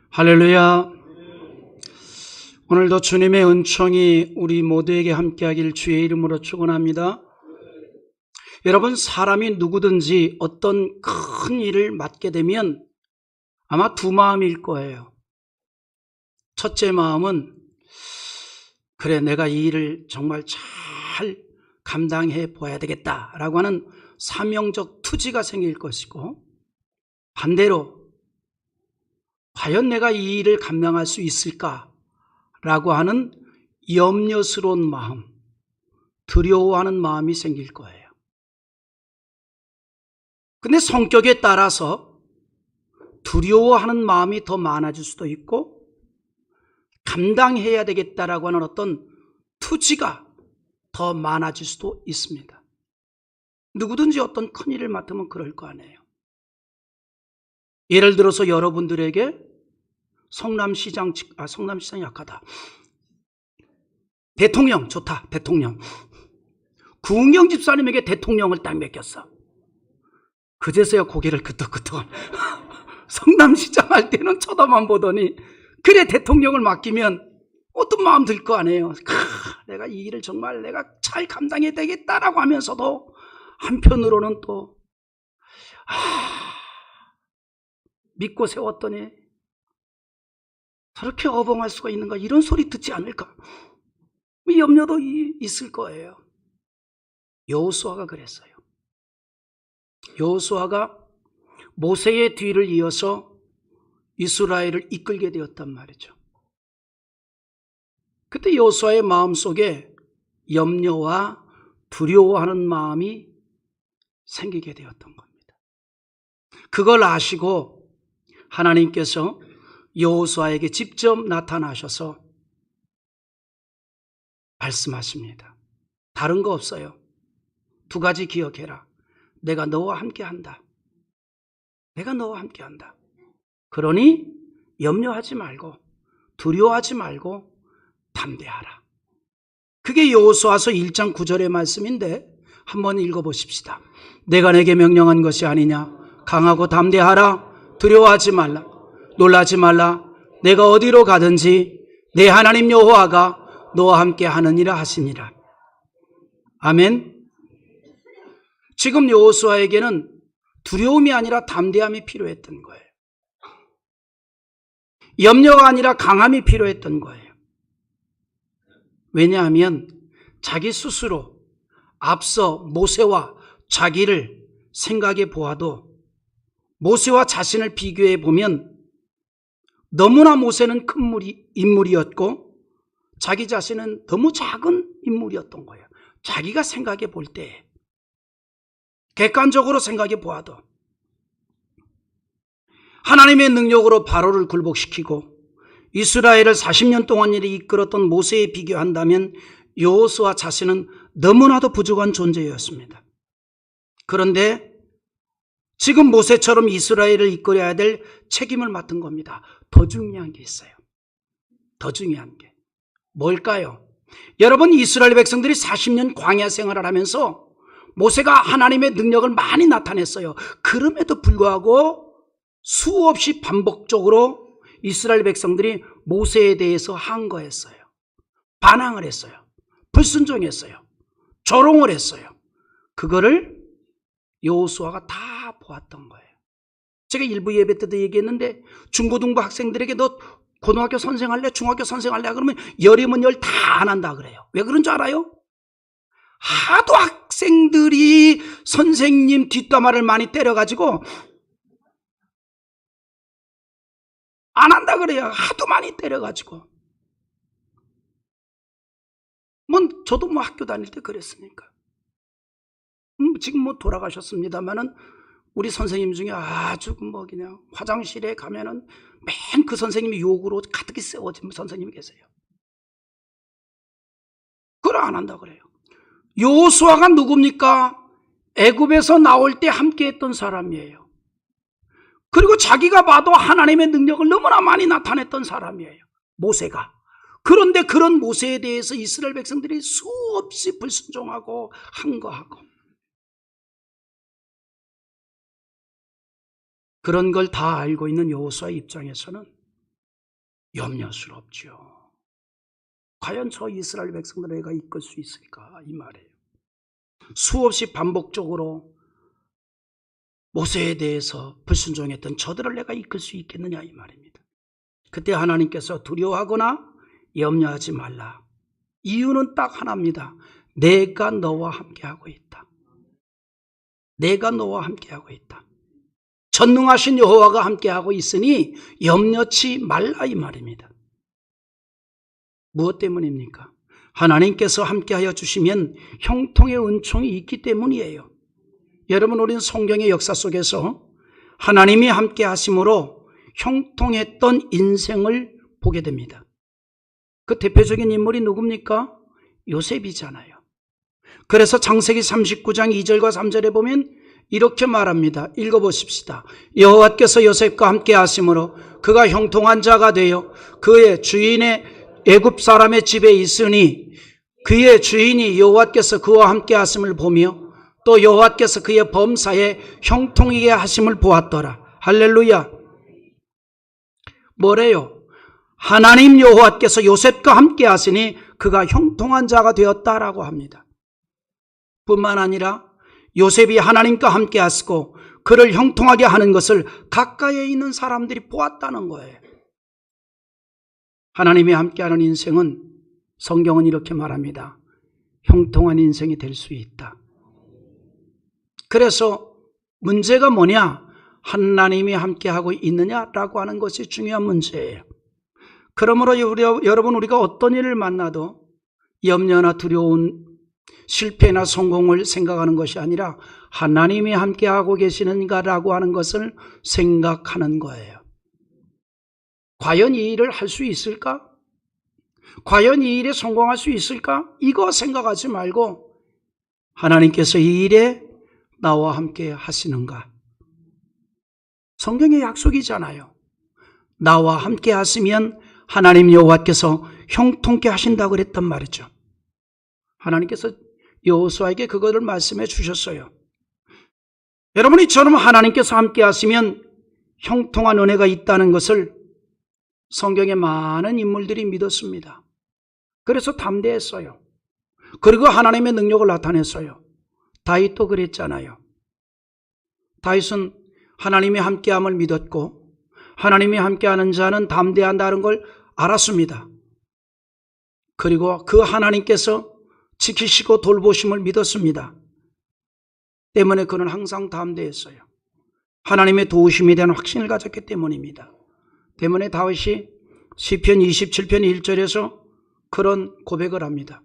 할렐루야. 오늘도 주님의 은총이 우리 모두에게 함께하길 주의 이름으로 축원합니다. 여러분, 사람이 누구든지 어떤 큰 일을 맡게 되면 아마 두 마음일 거예요. 첫째 마음은 그래, 내가 이 일을 정말 잘 감당해 보아야 되겠다라고 하는 사명적 투지가 생길 것이고, 반대로 과연 내가 이 일을 감당할 수 있을까라고 하는 염려스러운 마음, 두려워하는 마음이 생길 거예요. 근데 성격에 따라서 두려워하는 마음이 더 많아질 수도 있고, 감당해야 되겠다라고 하는 어떤 투지가 더 많아질 수도 있습니다. 누구든지 어떤 큰 일을 맡으면 그럴 거 아니에요. 예를 들어서 여러분들에게 성남시장이 약하다. 대통령 좋다. 대통령. 구은경 집사님에게 대통령을 딱 맡겼어. 그제서야 고개를 끄덕끄덕. 성남시장 할 때는 쳐다만 보더니 그래, 대통령을 맡기면 어떤 마음 들 거 아니에요. 내가 이 일을 정말 내가 잘 감당해야 되겠다라고 하면서도 한편으로는 또 믿고 세웠더니 저렇게 어벙할 수가 있는가, 이런 소리 듣지 않을까, 이 염려도 있을 거예요. 여호수아가 그랬어요. 여호수아가 모세의 뒤를 이어서 이스라엘을 이끌게 되었단 말이죠. 그때 여호수아의 마음속에 염려와 두려워하는 마음이 생기게 되었던 겁니다. 그걸 아시고 하나님께서 여호수아에게 직접 나타나셔서 말씀하십니다. 다른 거 없어요. 두 가지 기억해라. 내가 너와 함께한다. 내가 너와 함께한다. 그러니 염려하지 말고 두려워하지 말고 담대하라. 그게 여호수아서 1장 9절의 말씀인데 한번 읽어보십시다. 내가 내게 명령한 것이 아니냐. 강하고 담대하라. 두려워하지 말라. 놀라지 말라. 내가 어디로 가든지 내 하나님 여호와가 너와 함께 하느니라 하시니라. 아멘. 지금 여호수아에게는 두려움이 아니라 담대함이 필요했던 거예요. 염려가 아니라 강함이 필요했던 거예요. 왜냐하면 자기 스스로 앞서 모세와 자기를 생각해 보아도 모세와 자신을 비교해 보면 너무나 모세는 큰 인물이었고 자기 자신은 너무 작은 인물이었던 거예요. 자기가 생각해 볼 때, 객관적으로 생각해 보아도 하나님의 능력으로 바로를 굴복시키고 이스라엘을 40년 동안 이끌었던 모세에 비교한다면 여호수아 자신은 너무나도 부족한 존재였습니다. 그런데 지금 모세처럼 이스라엘을 이끌어야 될 책임을 맡은 겁니다. 더 중요한 게 있어요. 더 중요한 게 뭘까요? 여러분, 이스라엘 백성들이 40년 광야 생활을 하면서 모세가 하나님의 능력을 많이 나타냈어요. 그럼에도 불구하고 수없이 반복적으로 이스라엘 백성들이 모세에 대해서 항거했어요. 반항을 했어요. 불순종했어요. 조롱을 했어요. 그거를 여호수아가 다 보았던 거예요. 제가 일부 예배 때도 얘기했는데 중고등부 학생들에게 너 고등학교 선생할래? 중학교 선생할래? 그러면 열이면 열 다 안 한다 그래요. 왜 그런 줄 알아요? 하도 학생들이 선생님 뒷담화를 많이 때려가지고 안 한다 그래요. 하도 많이 때려가지고. 저도 학교 다닐 때 그랬으니까. 지금 돌아가셨습니다만은 우리 선생님 중에 아주 그냥 화장실에 가면은 맨 그 선생님이 욕으로 가득히 세워진 선생님이 계세요. 그걸 안 한다 그래요. 여호수아가 누굽니까? 애굽에서 나올 때 함께했던 사람이에요. 그리고 자기가 봐도 하나님의 능력을 너무나 많이 나타냈던 사람이에요. 모세가. 그런데 그런 모세에 대해서 이스라엘 백성들이 수없이 불순종하고 항거하고 그런 걸 다 알고 있는 여호수아 입장에서는 염려스럽죠. 과연 저 이스라엘 백성들을 내가 이끌 수 있을까? 이 말이에요. 수없이 반복적으로 모세에 대해서 불순종했던 저들을 내가 이끌 수 있겠느냐 이 말입니다. 그때 하나님께서 두려워하거나 염려하지 말라. 이유는 딱 하나입니다. 내가 너와 함께하고 있다. 내가 너와 함께하고 있다. 전능하신 여호와가 함께하고 있으니 염려치 말라 이 말입니다. 무엇 때문입니까? 하나님께서 함께하여 주시면 형통의 은총이 있기 때문이에요. 여러분, 우리는 성경의 역사 속에서 하나님이 함께 하심으로 형통했던 인생을 보게 됩니다. 그 대표적인 인물이 누굽니까? 요셉이잖아요. 그래서 창세기 39장 2절과 3절에 보면 이렇게 말합니다. 읽어보십시다. 여호와께서 요셉과 함께 하심으로 그가 형통한 자가 되어 그의 주인의 애굽 사람의 집에 있으니 그의 주인이 여호와께서 그와 함께 하심을 보며 또 여호와께서 그의 범사에 형통하게 하심을 보았더라. 할렐루야. 뭐래요? 하나님 여호와께서 요셉과 함께 하시니 그가 형통한 자가 되었다라고 합니다. 뿐만 아니라 요셉이 하나님과 함께 하시고 그를 형통하게 하는 것을 가까이에 있는 사람들이 보았다는 거예요. 하나님이 함께하는 인생은 성경은 이렇게 말합니다. 형통한 인생이 될 수 있다. 그래서 문제가 뭐냐? 하나님이 함께하고 있느냐라고 하는 것이 중요한 문제예요. 그러므로 여러분, 우리가 어떤 일을 만나도 염려나 두려운 실패나 성공을 생각하는 것이 아니라 하나님이 함께하고 계시는가라고 하는 것을 생각하는 거예요. 과연 이 일을 할 수 있을까? 과연 이 일에 성공할 수 있을까? 이거 생각하지 말고 하나님께서 이 일에 나와 함께 하시는가? 성경의 약속이잖아요. 나와 함께 하시면 하나님 여호와께서 형통케 하신다고 그랬단 말이죠. 하나님께서 여호수아에게 그거를 말씀해 주셨어요. 여러분이 이처럼 하나님께서 함께 하시면 형통한 은혜가 있다는 것을 성경의 많은 인물들이 믿었습니다. 그래서 담대했어요. 그리고 하나님의 능력을 나타냈어요. 다윗도 그랬잖아요. 다윗은 하나님이 함께함을 믿었고 하나님이 함께하는 자는 담대한다는 걸 알았습니다. 그리고 그 하나님께서 지키시고 돌보심을 믿었습니다. 때문에 그는 항상 담대했어요. 하나님의 도우심에 대한 확신을 가졌기 때문입니다. 때문에 다윗이 시편 27편 1절에서 그런 고백을 합니다.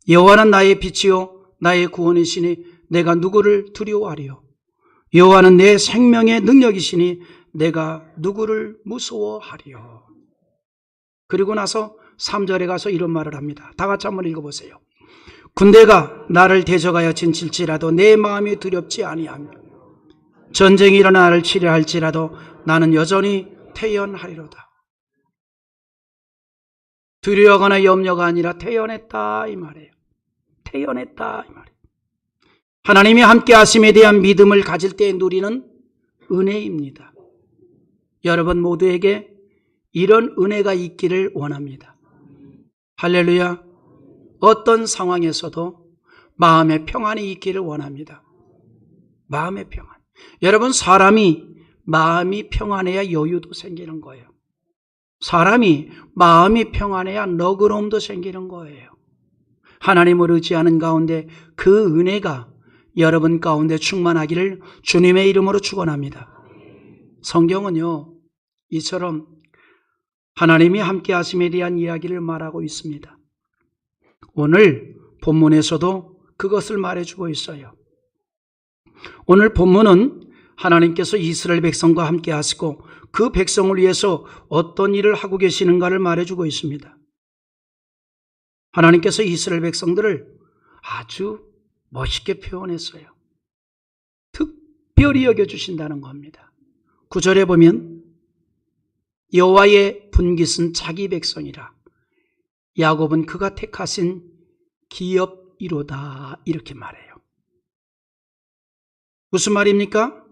여호와는 나의 빛이요 나의 구원이시니 내가 누구를 두려워하리요. 여호와는 내 생명의 능력이시니 내가 누구를 무서워하리요. 그리고 나서 3절에 가서 이런 말을 합니다. 다 같이 한번 읽어보세요. 군대가 나를 대적하여 진칠지라도 내 마음이 두렵지 아니하며 전쟁이 일어나 나를 치려 할지라도 나는 여전히 태연하리로다. 두려워하거나 염려가 아니라 태연했다 이 말이에요. 태연했다 이 말이에요. 하나님이 함께 하심에 대한 믿음을 가질 때 누리는 은혜입니다. 여러분 모두에게 이런 은혜가 있기를 원합니다. 할렐루야. 어떤 상황에서도 마음의 평안이 있기를 원합니다. 마음의 평안. 여러분, 사람이 마음이 평안해야 여유도 생기는 거예요. 사람이 마음이 평안해야 너그러움도 생기는 거예요. 하나님을 의지하는 가운데 그 은혜가 여러분 가운데 충만하기를 주님의 이름으로 축원합니다. 성경은요, 이처럼 하나님이 함께 하심에 대한 이야기를 말하고 있습니다. 오늘 본문에서도 그것을 말해주고 있어요. 오늘 본문은 하나님께서 이스라엘 백성과 함께 하시고 그 백성을 위해서 어떤 일을 하고 계시는가를 말해주고 있습니다. 하나님께서 이스라엘 백성들을 아주 멋있게 표현했어요. 특별히 여겨주신다는 겁니다. 9절에 보면 여호와의 분깃은 자기 백성이라 야곱은 그가 택하신 기업이로다 이렇게 말해요. 무슨 말입니까?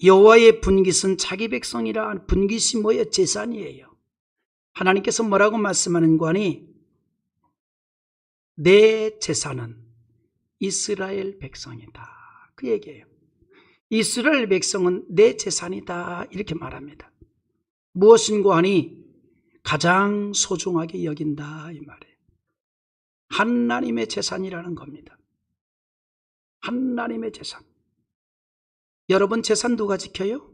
여호와의 분깃은 자기 백성이라. 분깃이 뭐예요? 재산이에요. 하나님께서 뭐라고 말씀하는가 하니 내 재산은 이스라엘 백성이다. 그 얘기예요. 이스라엘 백성은 내 재산이다. 이렇게 말합니다. 무엇인가 하니 가장 소중하게 여긴다. 이 말이에요. 하나님의 재산이라는 겁니다. 하나님의 재산. 여러분 재산 누가 지켜요?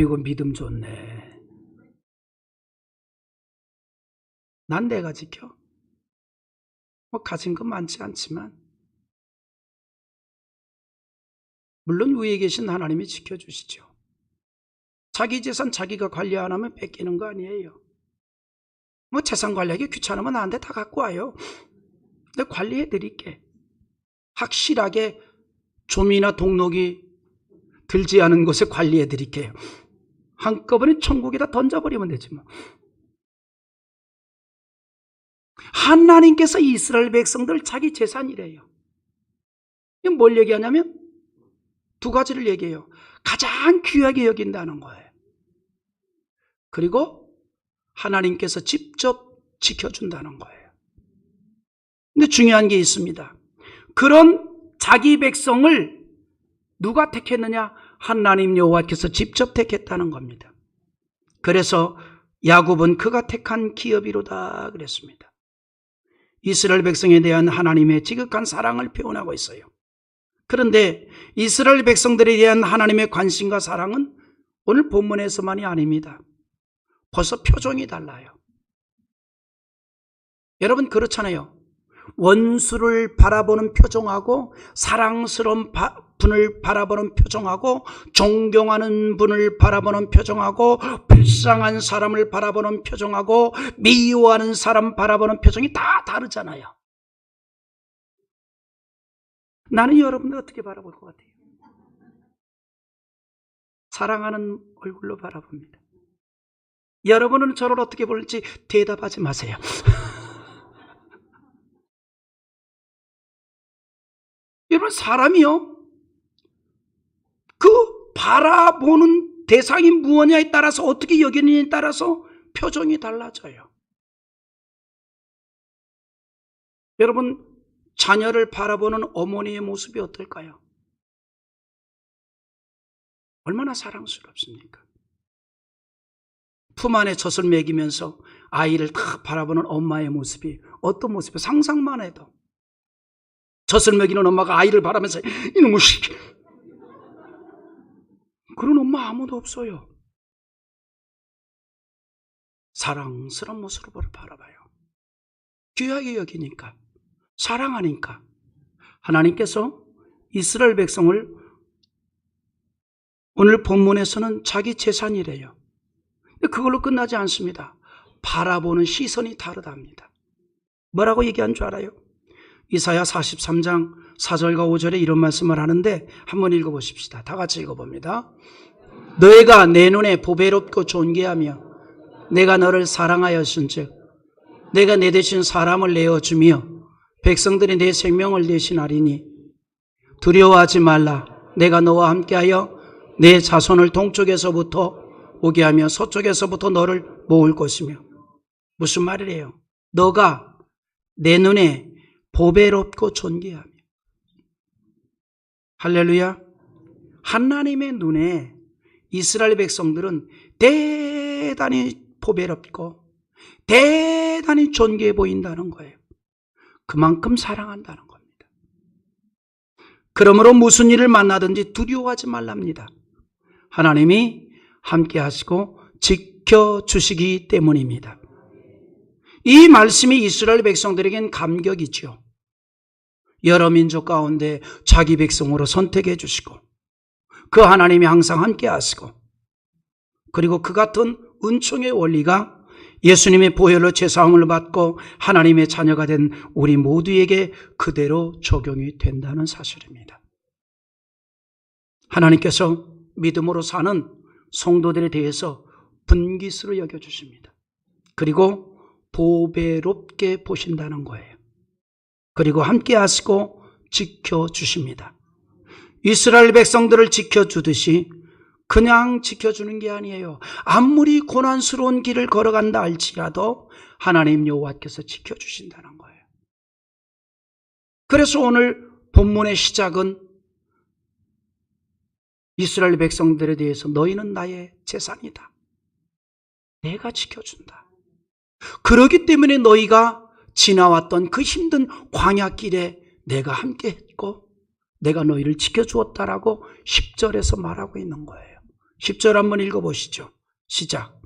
이거 믿음 좋네. 난 내가 지켜. 가진 건 많지 않지만 물론 위에 계신 하나님이 지켜주시죠. 자기 재산 자기가 관리 안 하면 뺏기는 거 아니에요. 재산 관리하기 귀찮으면 나한테 다 갖고 와요. 내가 관리해 드릴게. 확실하게 좀이나 동록이 들지 않은 곳에 관리해 드릴게요. 한꺼번에 천국에다 던져버리면 되지 뭐. 하나님께서 이스라엘 백성들 자기 재산이래요. 이건 뭘 얘기하냐면 두 가지를 얘기해요. 가장 귀하게 여긴다는 거예요. 그리고 하나님께서 직접 지켜준다는 거예요. 근데 중요한 게 있습니다. 그런 자기 백성을 누가 택했느냐? 하나님 여호와께서 직접 택했다는 겁니다. 그래서 야곱은 그가 택한 기업이로다 그랬습니다. 이스라엘 백성에 대한 하나님의 지극한 사랑을 표현하고 있어요. 그런데 이스라엘 백성들에 대한 하나님의 관심과 사랑은 오늘 본문에서만이 아닙니다. 벌써 표정이 달라요. 여러분 그렇잖아요. 원수를 바라보는 표정하고 사랑스러운 분을 바라보는 표정하고 존경하는 분을 바라보는 표정하고 불쌍한 사람을 바라보는 표정하고 미워하는 사람 바라보는 표정이 다 다르잖아요. 나는 여러분들 어떻게 바라볼 것 같아요? 사랑하는 얼굴로 바라봅니다. 여러분은 저를 어떻게 볼지 대답하지 마세요. 여러분 사람이요 그 바라보는 대상이 무엇냐에 따라서 어떻게 여기느냐에 따라서 표정이 달라져요. 여러분 자녀를 바라보는 어머니의 모습이 어떨까요? 얼마나 사랑스럽습니까? 품 안에 젖을 먹이면서 아이를 딱 바라보는 엄마의 모습이 어떤 모습이에요? 상상만 해도 젖을 먹이는 엄마가 아이를 바라면서 이놈의 새끼, 그런 엄마 아무도 없어요. 사랑스러운 모습으로 바라봐요. 귀하게 여기니까, 사랑하니까. 하나님께서 이스라엘 백성을 오늘 본문에서는 자기 재산이래요. 그걸로 끝나지 않습니다. 바라보는 시선이 다르답니다. 뭐라고 얘기한 줄 알아요? 이사야 43장 4절과 5절에 이런 말씀을 하는데 한번 읽어보십시다. 다 같이 읽어봅니다. 너희가 내 눈에 보배롭고 존귀하며 내가 너를 사랑하였은즉 내가 내 대신 사람을 내어주며 백성들이 내 생명을 대신하리니 두려워하지 말라. 내가 너와 함께하여 내 자손을 동쪽에서부터 오게 하며 서쪽에서부터 너를 모을 것이며. 무슨 말이래요? 너가 내 눈에 보배롭고 존귀하며. 할렐루야. 하나님의 눈에 이스라엘 백성들은 대단히 보배롭고 대단히 존귀해 보인다는 거예요. 그만큼 사랑한다는 겁니다. 그러므로 무슨 일을 만나든지 두려워하지 말랍니다. 하나님이 함께 하시고 지켜주시기 때문입니다. 이 말씀이 이스라엘 백성들에겐 감격이죠. 여러 민족 가운데 자기 백성으로 선택해 주시고 그 하나님이 항상 함께 하시고 그리고 그 같은 은총의 원리가 예수님의 보혈로 죄사함을 받고 하나님의 자녀가 된 우리 모두에게 그대로 적용이 된다는 사실입니다. 하나님께서 믿음으로 사는 성도들에 대해서 분깃으로 여겨주십니다. 그리고 보배롭게 보신다는 거예요. 그리고 함께 하시고 지켜주십니다. 이스라엘 백성들을 지켜주듯이 그냥 지켜주는 게 아니에요. 아무리 고난스러운 길을 걸어간다 할지라도 하나님 여호와께서 지켜주신다는 거예요. 그래서 오늘 본문의 시작은 이스라엘 백성들에 대해서 너희는 나의 재산이다. 내가 지켜준다. 그렇기 때문에 너희가 지나왔던 그 힘든 광야길에 내가 함께했고 내가 너희를 지켜주었다라고 10절에서 말하고 있는 거예요. 10절 한번 읽어보시죠. 시작.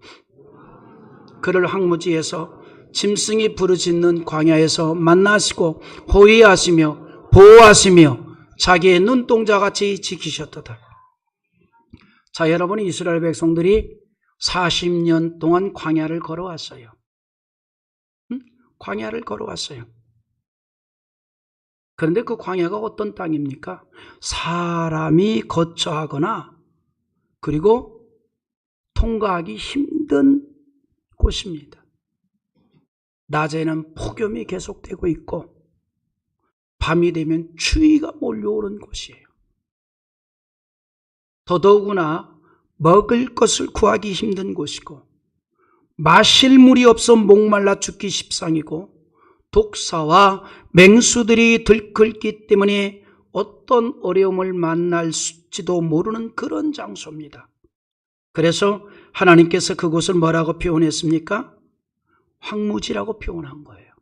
그를 황무지에서 짐승이 부르짖는 광야에서 만나시고 호위하시며 보호하시며 자기의 눈동자같이 지키셨도다. 자, 여러분, 이스라엘 백성들이 40년 동안 광야를 걸어왔어요. 광야를 걸어왔어요. 그런데 그 광야가 어떤 땅입니까? 사람이 거처하거나 그리고 통과하기 힘든 곳입니다. 낮에는 폭염이 계속되고 있고 밤이 되면 추위가 몰려오는 곳이에요. 더더구나 먹을 것을 구하기 힘든 곳이고 마실 물이 없어 목말라 죽기 십상이고 독사와 맹수들이 들끓기 때문에 어떤 어려움을 만날지도 모르는 그런 장소입니다. 그래서 하나님께서 그곳을 뭐라고 표현했습니까? 황무지라고 표현한 거예요.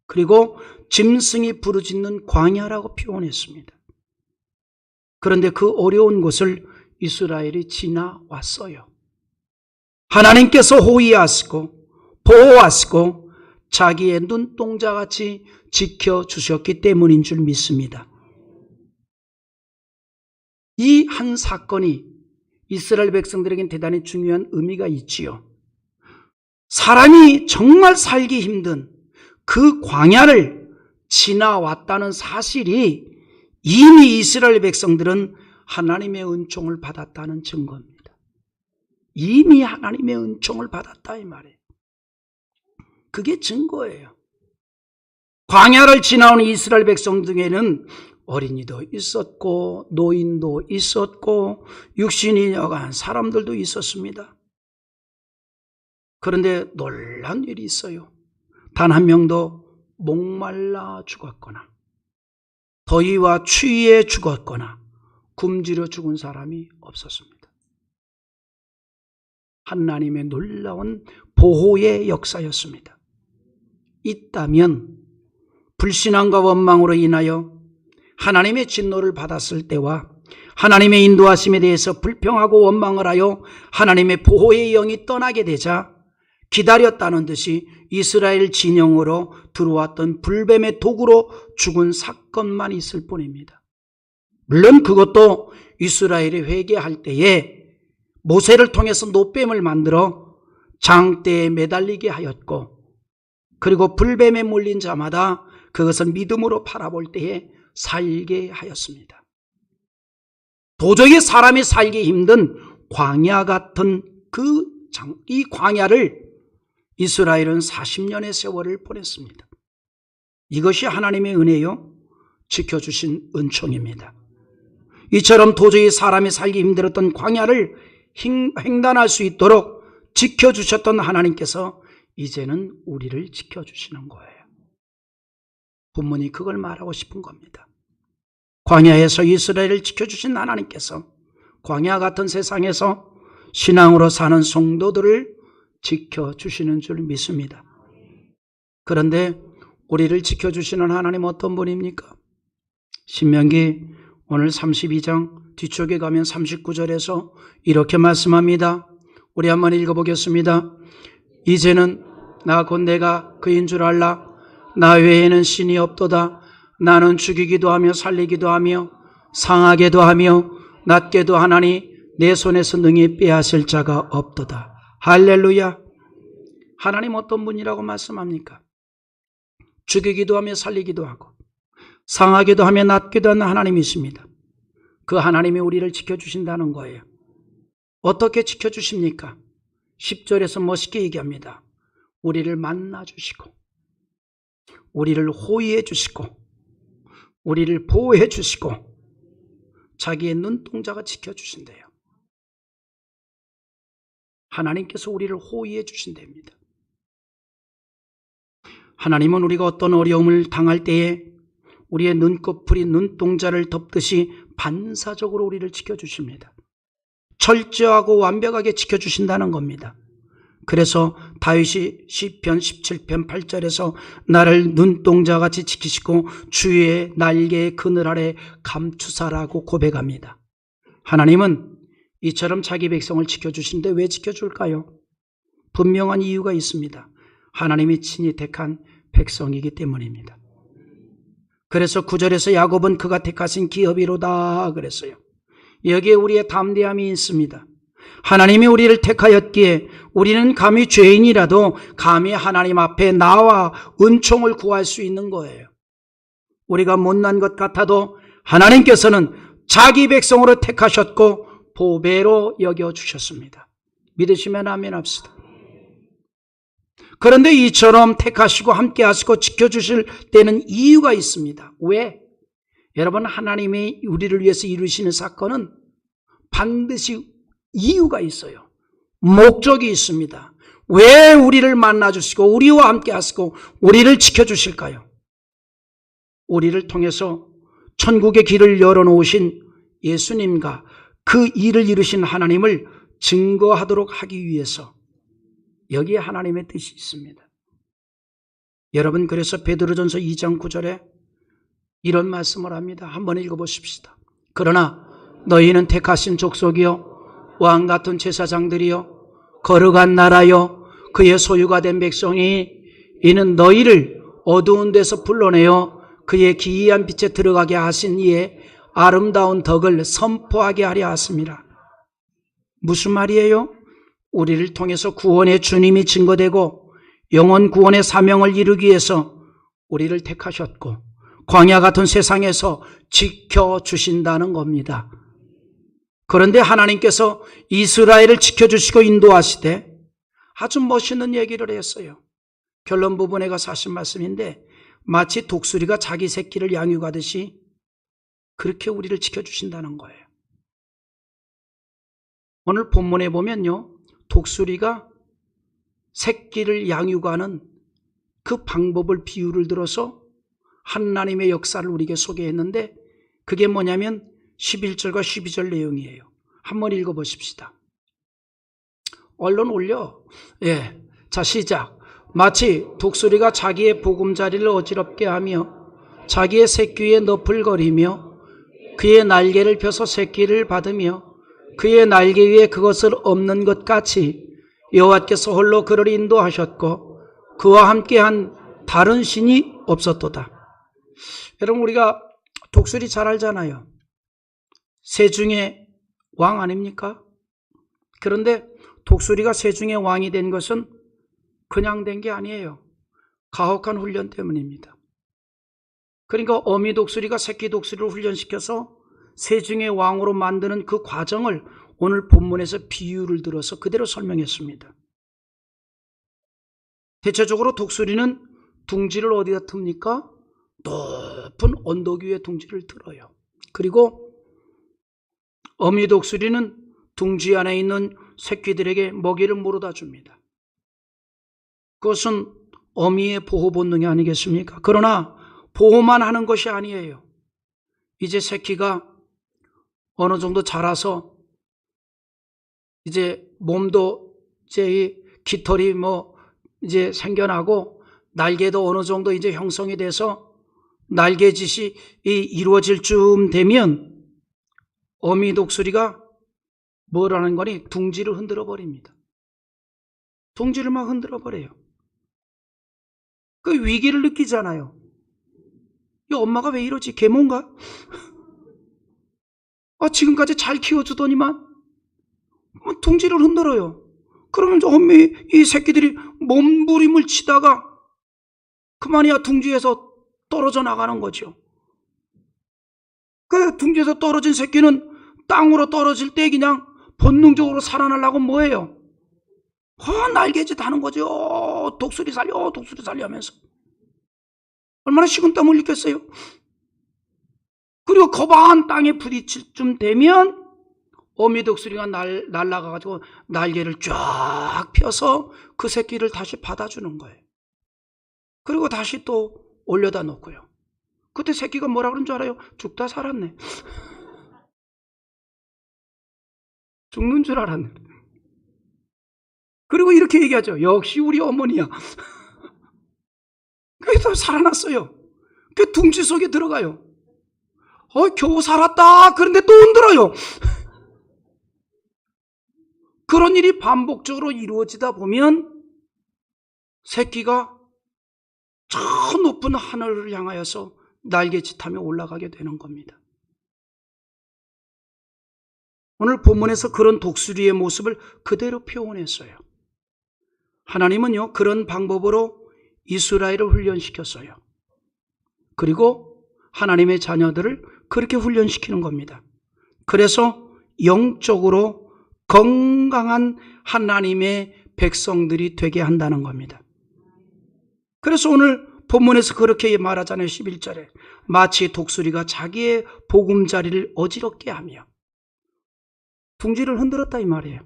그리고 짐승이 부르짖는 광야라고 표현했습니다. 그런데 그 어려운 곳을 이스라엘이 지나왔어요. 하나님께서 호위하시고 보호하시고 자기의 눈동자같이 지켜주셨기 때문인 줄 믿습니다. 이 한 사건이 이스라엘 백성들에겐 대단히 중요한 의미가 있지요. 사람이 정말 살기 힘든 그 광야를 지나왔다는 사실이 이미 이스라엘 백성들은 하나님의 은총을 받았다는 증거입니다. 이미 하나님의 은총을 받았다 이 말이에요. 그게 증거예요. 광야를 지나온 이스라엘 백성 중에는 어린이도 있었고 노인도 있었고 육신이 여간 사람들도 있었습니다. 그런데 놀라운 일이 있어요. 단 한 명도 목말라 죽었거나 더위와 추위에 죽었거나 굶주려 죽은 사람이 없었습니다. 하나님의 놀라운 보호의 역사였습니다. 있다면 불신앙과 원망으로 인하여 하나님의 진노를 받았을 때와 하나님의 인도하심에 대해서 불평하고 원망을 하여 하나님의 보호의 영이 떠나게 되자 기다렸다는 듯이 이스라엘 진영으로 들어왔던 불뱀의 독으로 죽은 사건만 있을 뿐입니다. 물론 그것도 이스라엘이 회개할 때에 모세를 통해서 노뱀을 만들어 장대에 매달리게 하였고 그리고 불뱀에 물린 자마다 그것을 믿음으로 바라볼 때에 살게 하였습니다. 도저히 사람이 살기 힘든 광야 같은 이 광야를 이스라엘은 40년의 세월을 보냈습니다. 이것이 하나님의 은혜요, 지켜주신 은총입니다. 이처럼 도저히 사람이 살기 힘들었던 광야를 횡단할 수 있도록 지켜주셨던 하나님께서 이제는 우리를 지켜주시는 거예요. 본문이 그걸 말하고 싶은 겁니다. 광야에서 이스라엘을 지켜주신 하나님께서 광야 같은 세상에서 신앙으로 사는 성도들을 지켜주시는 줄 믿습니다. 그런데 우리를 지켜주시는 하나님 어떤 분입니까? 신명기 오늘 32장 뒤쪽에 가면 39절에서 이렇게 말씀합니다. 우리 한번 읽어보겠습니다. 이제는 나 곧 내가 그인 줄 알라. 나 외에는 신이 없도다. 나는 죽이기도 하며 살리기도 하며 상하게도 하며 낫게도 하나니 내 손에서 능히 빼앗을 자가 없도다. 할렐루야. 하나님 어떤 분이라고 말씀합니까? 죽이기도 하며 살리기도 하고 상하게도 하며 낫기도 하는 하나님이십니다. 그 하나님이 우리를 지켜주신다는 거예요. 어떻게 지켜주십니까? 10절에서 멋있게 얘기합니다. 우리를 만나주시고 우리를 호위해 주시고 우리를 보호해 주시고 자기의 눈동자가 지켜주신대요. 하나님께서 우리를 호의해 주신답니다. 하나님은 우리가 어떤 어려움을 당할 때에 우리의 눈꺼풀이 눈동자를 덮듯이 반사적으로 우리를 지켜주십니다. 철저하고 완벽하게 지켜주신다는 겁니다. 그래서 다윗이 시편 17편 8절에서 나를 눈동자같이 지키시고 주의 날개의 그늘 아래 감추사라고 고백합니다. 하나님은 이처럼 자기 백성을 지켜주시는데 왜 지켜줄까요? 분명한 이유가 있습니다. 하나님이 친히 택한 백성이기 때문입니다. 그래서 9절에서 야곱은 그가 택하신 기업이로다 그랬어요. 여기에 우리의 담대함이 있습니다. 하나님이 우리를 택하였기에 우리는 감히 죄인이라도 감히 하나님 앞에 나와 은총을 구할 수 있는 거예요. 우리가 못난 것 같아도 하나님께서는 자기 백성으로 택하셨고 보배로 여겨주셨습니다. 믿으시면 아멘 합시다. 그런데 이처럼 택하시고 함께 하시고 지켜주실 때는 이유가 있습니다. 왜? 여러분, 하나님이 우리를 위해서 이루시는 사건은 반드시 이유가 있어요. 목적이 있습니다. 왜 우리를 만나주시고 우리와 함께 하시고 우리를 지켜주실까요? 우리를 통해서 천국의 길을 열어놓으신 예수님과 그 일을 이루신 하나님을 증거하도록 하기 위해서 여기에 하나님의 뜻이 있습니다. 여러분, 그래서 베드로전서 2장 9절에 이런 말씀을 합니다. 한번 읽어보십시다. 그러나 너희는 택하신 족속이요 왕같은 제사장들이요 거룩한 나라요 그의 소유가 된 백성이 이는 너희를 어두운 데서 불러내어 그의 기이한 빛에 들어가게 하신 이의 아름다운 덕을 선포하게 하려 하십니다. 무슨 말이에요? 우리를 통해서 구원의 주님이 증거되고 영원 구원의 사명을 이루기 위해서 우리를 택하셨고 광야 같은 세상에서 지켜주신다는 겁니다. 그런데 하나님께서 이스라엘을 지켜주시고 인도하시되 아주 멋있는 얘기를 했어요. 결론 부분에 가서 하신 말씀인데 마치 독수리가 자기 새끼를 양육하듯이 그렇게 우리를 지켜주신다는 거예요. 오늘 본문에 보면요, 독수리가 새끼를 양육하는 그 방법을 비유를 들어서 하나님의 역사를 우리에게 소개했는데 그게 뭐냐면 11절과 12절 내용이에요. 한번 읽어보십시다. 얼른 올려. 예, 자 시작. 마치 독수리가 자기의 보금자리를 어지럽게 하며 자기의 새끼 위에 너풀거리며 그의 날개를 펴서 새끼를 받으며 그의 날개 위에 그것을 엎는 것 같이 여호와께서 홀로 그를 인도하셨고 그와 함께한 다른 신이 없었도다. 여러분, 우리가 독수리 잘 알잖아요. 새 중에 왕 아닙니까? 그런데 독수리가 새 중에 왕이 된 것은 그냥 된 게 아니에요. 가혹한 훈련 때문입니다. 그러니까 어미 독수리가 새끼 독수리를 훈련시켜서 새 중에 왕으로 만드는 그 과정을 오늘 본문에서 비유를 들어서 그대로 설명했습니다. 대체적으로 독수리는 둥지를 어디다 틉니까? 높은 언덕 위에 둥지를 틀어요. 그리고 어미 독수리는 둥지 안에 있는 새끼들에게 먹이를 물어다 줍니다. 그것은 어미의 보호 본능이 아니겠습니까? 그러나 보호만 하는 것이 아니에요. 이제 새끼가 어느 정도 자라서 이제 몸도 이제 깃털이 이제 생겨나고 날개도 어느 정도 이제 형성이 돼서 날개짓이 이루어질 쯤 되면 어미 독수리가 뭘 하는 거니? 둥지를 흔들어 버립니다. 둥지를 막 흔들어 버려요. 그 위기를 느끼잖아요. 이 엄마가 왜 이러지? 계모인가? 지금까지 잘 키워주더니만 둥지를 흔들어요. 그러면 어미 이 새끼들이 몸부림을 치다가 그만이야 둥지에서 떨어져 나가는 거죠. 그 둥지에서 떨어진 새끼는 땅으로 떨어질 때 그냥 본능적으로 살아나려고 뭐해요? 날개짓 하는 거죠. 독수리 살려 독수리 살려 하면서. 얼마나 식은땀 흘리겠어요. 그리고 거방한 땅에 부딪힐 쯤 되면 어미 독수리가 날아가가지고 날개를 쫙 펴서 그 새끼를 다시 받아주는 거예요. 그리고 다시 또 올려다 놓고요. 그때 새끼가 뭐라 그런 줄 알아요? 죽다 살았네. 죽는 줄 알았네. 그리고 이렇게 얘기하죠. 역시 우리 어머니야. 그래서 살아났어요. 그 둥지 속에 들어가요. 겨우 살았다. 그런데 또 흔들어요. 그런 일이 반복적으로 이루어지다 보면 새끼가 저 높은 하늘을 향하여서 날개짓하며 올라가게 되는 겁니다. 오늘 본문에서 그런 독수리의 모습을 그대로 표현했어요. 하나님은요, 그런 방법으로 이스라엘을 훈련시켰어요. 그리고 하나님의 자녀들을 그렇게 훈련시키는 겁니다. 그래서 영적으로 건강한 하나님의 백성들이 되게 한다는 겁니다. 그래서 오늘 본문에서 그렇게 말하잖아요. 11절에 마치 독수리가 자기의 보금자리를 어지럽게 하며 둥지를 흔들었다 이 말이에요.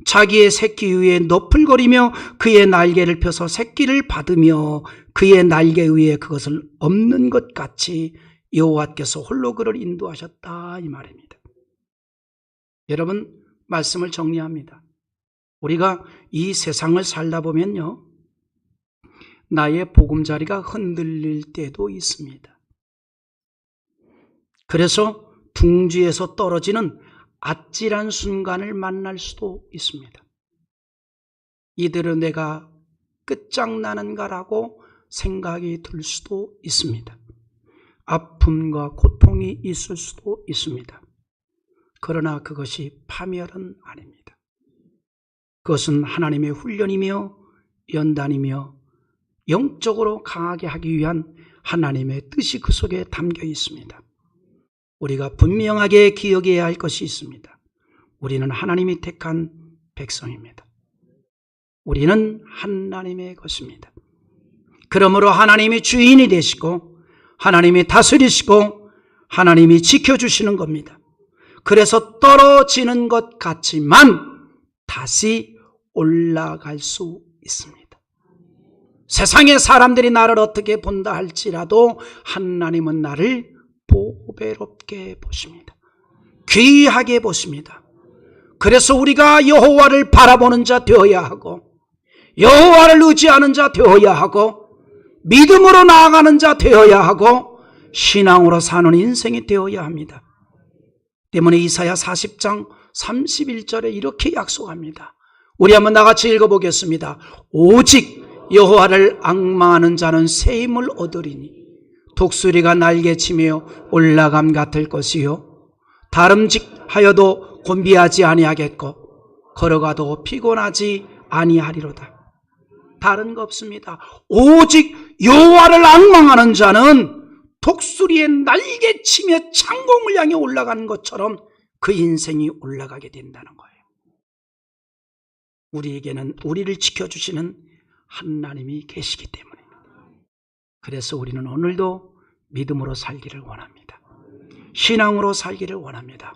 자기의 새끼 위에 너풀거리며 그의 날개를 펴서 새끼를 받으며 그의 날개 위에 그것을 엎는 것 같이 여호와께서 홀로 그를 인도하셨다 이 말입니다. 여러분, 말씀을 정리합니다. 우리가 이 세상을 살다 보면요, 나의 보금자리가 흔들릴 때도 있습니다. 그래서 둥지에서 떨어지는 아찔한 순간을 만날 수도 있습니다. 이대로 내가 끝장나는가라고 생각이 들 수도 있습니다. 아픔과 고통이 있을 수도 있습니다. 그러나 그것이 파멸은 아닙니다. 그것은 하나님의 훈련이며 연단이며 영적으로 강하게 하기 위한 하나님의 뜻이 그 속에 담겨 있습니다. 우리가 분명하게 기억해야 할 것이 있습니다. 우리는 하나님이 택한 백성입니다. 우리는 하나님의 것입니다. 그러므로 하나님이 주인이 되시고 하나님이 다스리시고 하나님이 지켜주시는 겁니다. 그래서 떨어지는 것 같지만 다시 올라갈 수 있습니다. 세상의 사람들이 나를 어떻게 본다 할지라도 하나님은 나를 보배롭게 보십니다. 귀하게 보십니다. 그래서 우리가 여호와를 바라보는 자 되어야 하고 여호와를 의지하는 자 되어야 하고 믿음으로 나아가는 자 되어야 하고 신앙으로 사는 인생이 되어야 합니다. 때문에 이사야 40장 31절에 이렇게 약속합니다. 우리 한번 나같이 읽어보겠습니다. 오직 여호와를 앙망하는 자는 새 힘을 얻으리니 독수리가 날개치며 올라감 같을 것이요 다름직하여도 곤비하지 아니하겠고 걸어가도 피곤하지 아니하리로다. 다른 거 없습니다. 오직 여호와를 앙망하는 자는 독수리의 날개치며 창공을 향해 올라가는 것처럼 그 인생이 올라가게 된다는 거예요. 우리에게는 우리를 지켜주시는 하나님이 계시기 때문입니다. 그래서 우리는 오늘도 믿음으로 살기를 원합니다. 신앙으로 살기를 원합니다.